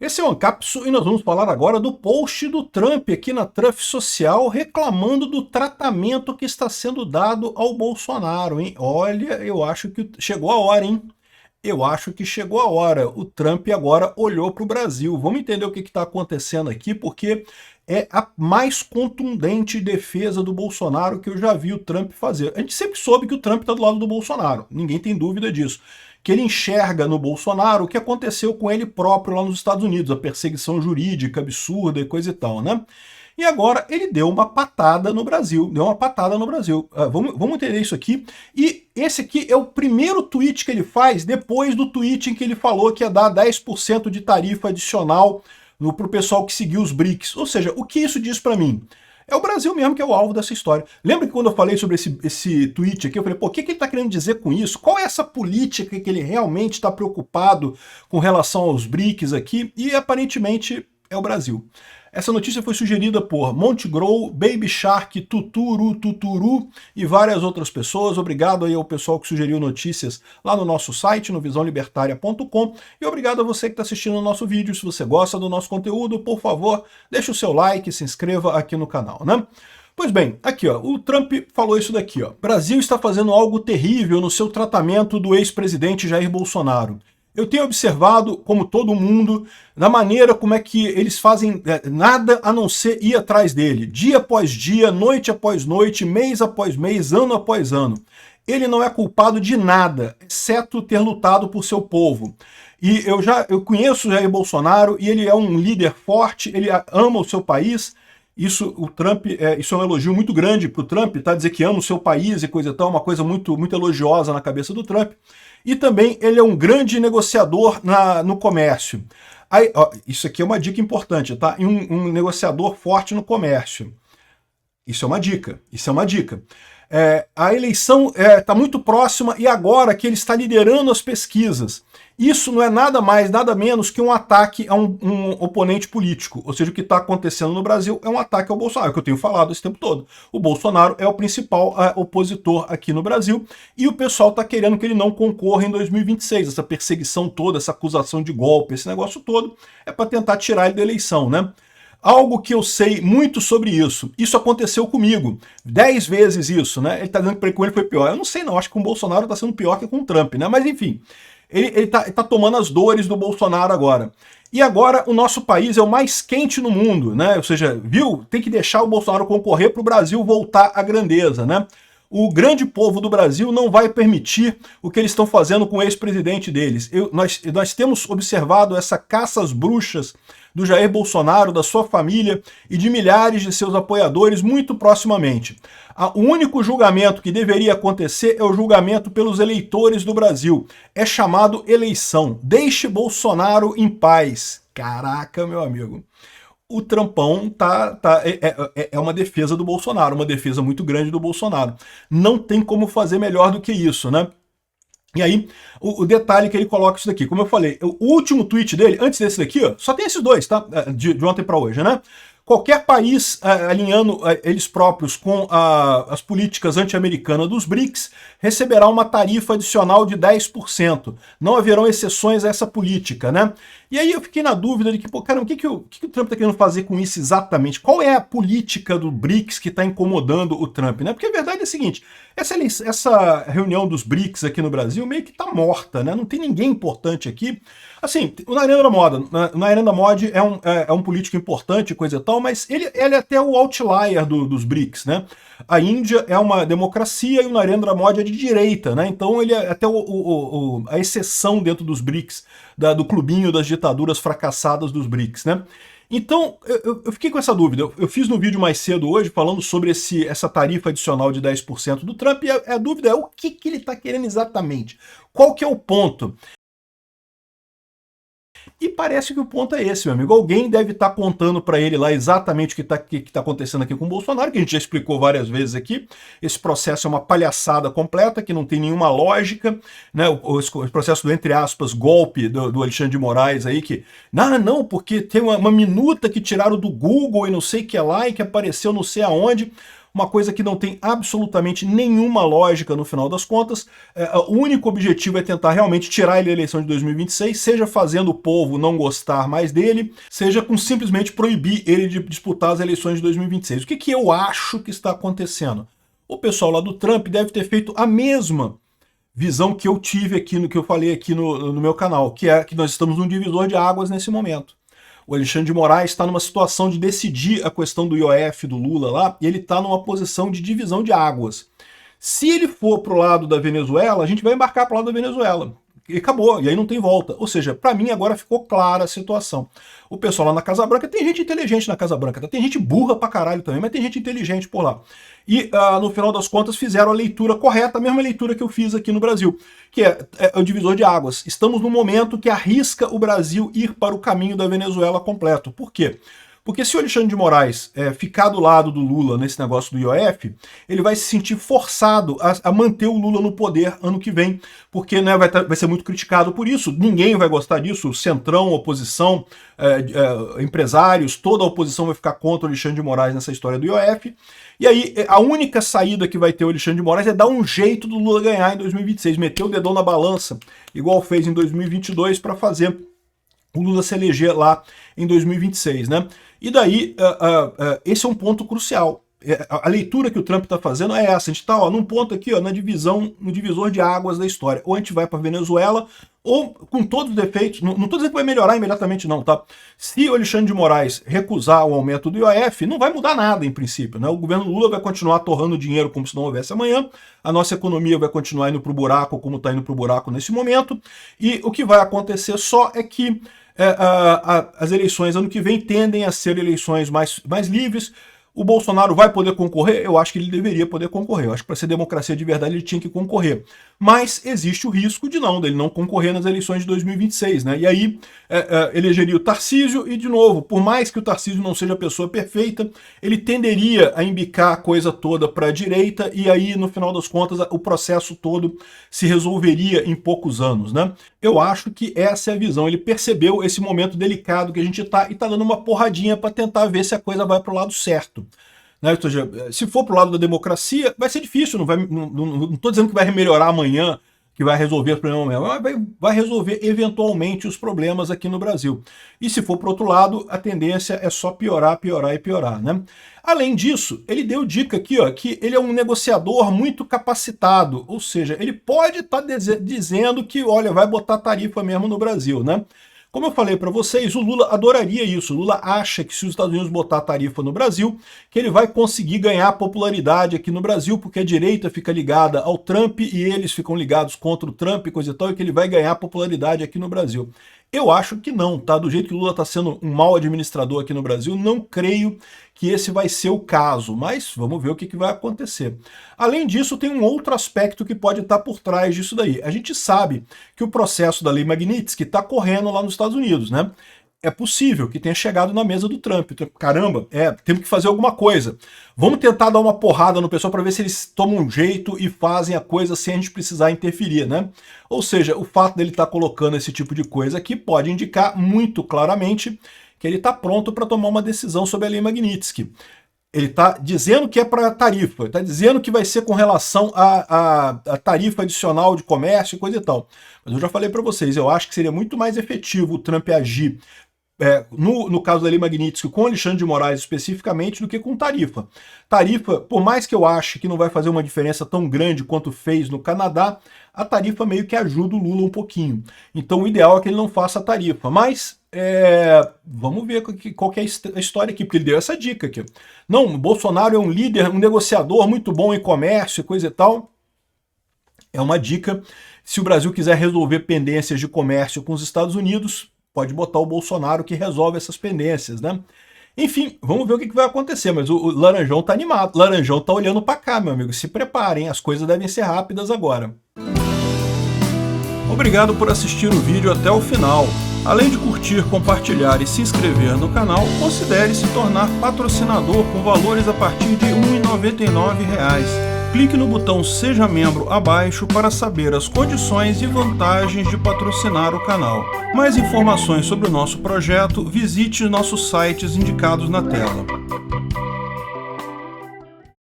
Esse é o Ancapsu e nós vamos falar agora do post do Trump aqui na Truth Social reclamando do tratamento que está sendo dado ao Bolsonaro, hein? Olha, eu acho que chegou a hora, hein? Eu acho que chegou a hora. O Trump agora olhou para o Brasil. Vamos entender o que está acontecendo aqui, porque é a mais contundente defesa do Bolsonaro que eu já vi o Trump fazer. A gente sempre soube que o Trump está do lado do Bolsonaro, ninguém tem dúvida disso. Que ele enxerga no Bolsonaro o que aconteceu com ele próprio lá nos Estados Unidos, a perseguição jurídica absurda e coisa e tal, né? E agora ele deu uma patada no Brasil, vamos entender isso aqui. E esse aqui é o primeiro tweet que ele faz depois do tweet em que ele falou que ia dar 10% de tarifa adicional para o pessoal que seguiu os BRICS. Ou seja, o que isso diz para mim? É o Brasil mesmo que é o alvo dessa história. Lembra que quando eu falei sobre esse tweet aqui, eu falei, pô, o que ele está querendo dizer com isso? Qual é essa política que ele realmente está preocupado com relação aos BRICS aqui? E aparentemente é o Brasil. Essa notícia foi sugerida por Montegrow, Baby Shark, Tuturu e várias outras pessoas. Obrigado aí ao pessoal que sugeriu notícias lá no nosso site, no visãolibertaria.com. E obrigado a você que está assistindo o nosso vídeo. Se você gosta do nosso conteúdo, por favor, deixe o seu like e se inscreva aqui no canal, né? Pois bem, aqui ó, o Trump falou isso daqui, ó. Brasil está fazendo algo terrível no seu tratamento do ex-presidente Jair Bolsonaro. Eu tenho observado, como todo mundo, da maneira como é que eles fazem nada a não ser ir atrás dele. Dia após dia, noite após noite, mês após mês, ano após ano. Ele não é culpado de nada, exceto ter lutado por seu povo. E eu conheço o Jair Bolsonaro e ele é um líder forte, ele ama o seu país. Isso, o Trump, isso é um elogio muito grande para o Trump, tá? Dizer que ama o seu país e coisa e tal, uma coisa muito, muito elogiosa na cabeça do Trump. E também ele é um grande negociador no comércio. Aí, ó, isso aqui é uma dica importante, tá? E um negociador forte no comércio. Isso é uma dica, isso é uma dica. A eleição está muito próxima e agora que ele está liderando as pesquisas. Isso não é nada mais, nada menos que um ataque a um oponente político. Ou seja, o que está acontecendo no Brasil é um ataque ao Bolsonaro, é o que eu tenho falado esse tempo todo. O Bolsonaro é o principal opositor aqui no Brasil e o pessoal está querendo que ele não concorra em 2026. Essa perseguição toda, essa acusação de golpe, esse negócio todo, é para tentar tirar ele da eleição, né? Algo que eu sei muito sobre isso. Isso aconteceu comigo. 10 vezes isso, né? Ele está dizendo que com ele foi pior. Eu não sei não, acho que com o Bolsonaro está sendo pior que com o Trump, né? Mas enfim, ele tá tomando as dores do Bolsonaro agora. E agora o nosso país é o mais quente no mundo, né? Ou seja, viu? Tem que deixar o Bolsonaro concorrer para o Brasil voltar à grandeza, né? O grande povo do Brasil não vai permitir o que eles estão fazendo com o ex-presidente deles. Nós temos observado essa caça às bruxas do Jair Bolsonaro, da sua família e de milhares de seus apoiadores muito proximamente. O único julgamento que deveria acontecer é o julgamento pelos eleitores do Brasil. É chamado eleição. Deixe Bolsonaro em paz. Caraca, meu amigo. O Trumpão é uma defesa do Bolsonaro, uma defesa muito grande do Bolsonaro. Não tem como fazer melhor do que isso, né? E aí, o detalhe que ele coloca isso daqui, como eu falei, o último tweet dele, antes desse daqui, ó, só tem esses dois, tá? De ontem para hoje, né? Qualquer país alinhando eles próprios com as políticas anti-americanas dos BRICS receberá uma tarifa adicional de 10%. Não haverão exceções a essa política, né? E aí eu fiquei na dúvida de que, pô, caramba, o que o Trump está querendo fazer com isso exatamente? Qual é a política do BRICS que está incomodando o Trump, né? Porque a verdade é a seguinte, essa reunião dos BRICS aqui no Brasil meio que está morta, né? Não tem ninguém importante aqui. Assim, o Narendra Modi é um político importante, coisa e tal, mas ele é até o outlier dos BRICS, né? A Índia é uma democracia e o Narendra Modi é de direita, né? Então ele é até a exceção dentro dos BRICS, do clubinho das ditaduras fracassadas dos BRICS, né? Então, eu fiquei com essa dúvida. Eu fiz no vídeo mais cedo hoje falando sobre essa tarifa adicional de 10% do Trump, e a dúvida é o que ele está querendo exatamente? Qual que é o ponto? E parece que o ponto é esse, meu amigo. Alguém deve estar contando para ele lá exatamente o que está acontecendo aqui com o Bolsonaro, que a gente já explicou várias vezes aqui. Esse processo é uma palhaçada completa, que não tem nenhuma lógica, né? O processo do, entre aspas, golpe do Alexandre de Moraes aí, que, não, porque tem uma minuta que tiraram do Google e não sei o que lá, e que apareceu não sei aonde. uma coisa que não tem absolutamente nenhuma lógica no final das contas. O único objetivo é tentar realmente tirar ele da eleição de 2026, seja fazendo o povo não gostar mais dele, seja com simplesmente proibir ele de disputar as eleições de 2026. O que eu acho que está acontecendo? O pessoal lá do Trump deve ter feito a mesma visão que eu tive aqui, no que eu falei aqui no meu canal, que é que nós estamos num divisor de águas nesse momento. O Alexandre de Moraes está numa situação de decidir a questão do IOF do Lula lá, e ele está numa posição de divisão de águas. Se ele for para o lado da Venezuela, a gente vai embarcar para o lado da Venezuela. E acabou, e aí não tem volta. Ou seja, para mim agora ficou clara a situação. O pessoal lá na Casa Branca, tem gente inteligente na Casa Branca, tá? Tem gente burra pra caralho também, mas tem gente inteligente por lá. E no final das contas fizeram a leitura correta, a mesma leitura que eu fiz aqui no Brasil, que é o divisor de águas. Estamos num momento que arrisca o Brasil ir para o caminho da Venezuela completo. Por quê? Porque se o Alexandre de Moraes ficar do lado do Lula nesse negócio do IOF, ele vai se sentir forçado a manter o Lula no poder ano que vem, porque né, vai ser muito criticado por isso, ninguém vai gostar disso, o centrão, oposição, empresários, toda a oposição vai ficar contra o Alexandre de Moraes nessa história do IOF, e aí a única saída que vai ter o Alexandre de Moraes é dar um jeito do Lula ganhar em 2026, meter o dedão na balança, igual fez em 2022 para fazer o Lula se eleger lá em 2026, né? E daí, esse é um ponto crucial. A leitura que o Trump está fazendo é essa. A gente está num ponto aqui, no divisor de águas da história. Ou a gente vai para a Venezuela, ou com todos os defeitos, não estou dizendo que vai melhorar imediatamente não, tá? Se o Alexandre de Moraes recusar o aumento do IOF, não vai mudar nada em princípio, né? O governo Lula vai continuar torrando dinheiro como se não houvesse amanhã, a nossa economia vai continuar indo para o buraco como está indo para o buraco nesse momento, e o que vai acontecer só é que as eleições ano que vem tendem a ser eleições mais livres. O Bolsonaro vai poder concorrer? Eu acho que ele deveria poder concorrer. Eu acho que para ser democracia de verdade ele tinha que concorrer. Mas existe o risco dele não concorrer nas eleições de 2026, né? E aí elegeria o Tarcísio e, de novo, por mais que o Tarcísio não seja a pessoa perfeita, ele tenderia a embicar a coisa toda para a direita e aí, no final das contas, o processo todo se resolveria em poucos anos, né? Eu acho que essa é a visão. Ele percebeu esse momento delicado que a gente está e está dando uma porradinha para tentar ver se a coisa vai para o lado certo. Né? Ou seja, se for para o lado da democracia, vai ser difícil, não estou dizendo que vai melhorar amanhã, que vai resolver os problemas amanhã, mas vai resolver eventualmente os problemas aqui no Brasil. E se for para o outro lado, a tendência é só piorar, piorar e piorar, né? Além disso, ele deu dica aqui, que ele é um negociador muito capacitado, ou seja, ele pode estar dizendo que, olha, vai botar tarifa mesmo no Brasil, né? Como eu falei para vocês, o Lula adoraria isso. O Lula acha que se os Estados Unidos botar tarifa no Brasil, que ele vai conseguir ganhar popularidade aqui no Brasil, porque a direita fica ligada ao Trump e eles ficam ligados contra o Trump e coisa e tal, e que ele vai ganhar popularidade aqui no Brasil. Eu acho que não, tá? Do jeito que o Lula está sendo um mau administrador aqui no Brasil, não creio que esse vai ser o caso, mas vamos ver o que vai acontecer. Além disso, tem um outro aspecto que pode estar por trás disso daí. A gente sabe que o processo da Lei Magnitsky está correndo lá nos Estados Unidos, né? É possível que tenha chegado na mesa do Trump. Caramba, temos que fazer alguma coisa. Vamos tentar dar uma porrada no pessoal para ver se eles tomam um jeito e fazem a coisa sem a gente precisar interferir, né? Ou seja, o fato dele estar colocando esse tipo de coisa aqui pode indicar muito claramente que ele está pronto para tomar uma decisão sobre a Lei Magnitsky. Ele está dizendo que é para tarifa, está dizendo que vai ser com relação à tarifa adicional de comércio e coisa e tal. Mas eu já falei para vocês, eu acho que seria muito mais efetivo o Trump agir no caso da Lei Magnitsky, com Alexandre de Moraes especificamente, do que com tarifa. Tarifa, por mais que eu ache que não vai fazer uma diferença tão grande quanto fez no Canadá, a tarifa meio que ajuda o Lula um pouquinho. Então o ideal é que ele não faça a tarifa. Mas vamos ver qual que é a história aqui, porque ele deu essa dica aqui. Não, o Bolsonaro é um líder, um negociador muito bom em comércio e coisa e tal. É uma dica. Se o Brasil quiser resolver pendências de comércio com os Estados Unidos, pode botar o Bolsonaro que resolve essas pendências, né? Enfim, vamos ver o que vai acontecer, mas o Laranjão tá animado, o Laranjão tá olhando para cá, meu amigo, se preparem, as coisas devem ser rápidas agora. Obrigado por assistir o vídeo até o final. Além de curtir, compartilhar e se inscrever no canal, considere se tornar patrocinador com valores a partir de R$ 1,99. Clique no botão Seja Membro abaixo para saber as condições e vantagens de patrocinar o canal. Mais informações sobre o nosso projeto, visite nossos sites indicados na tela.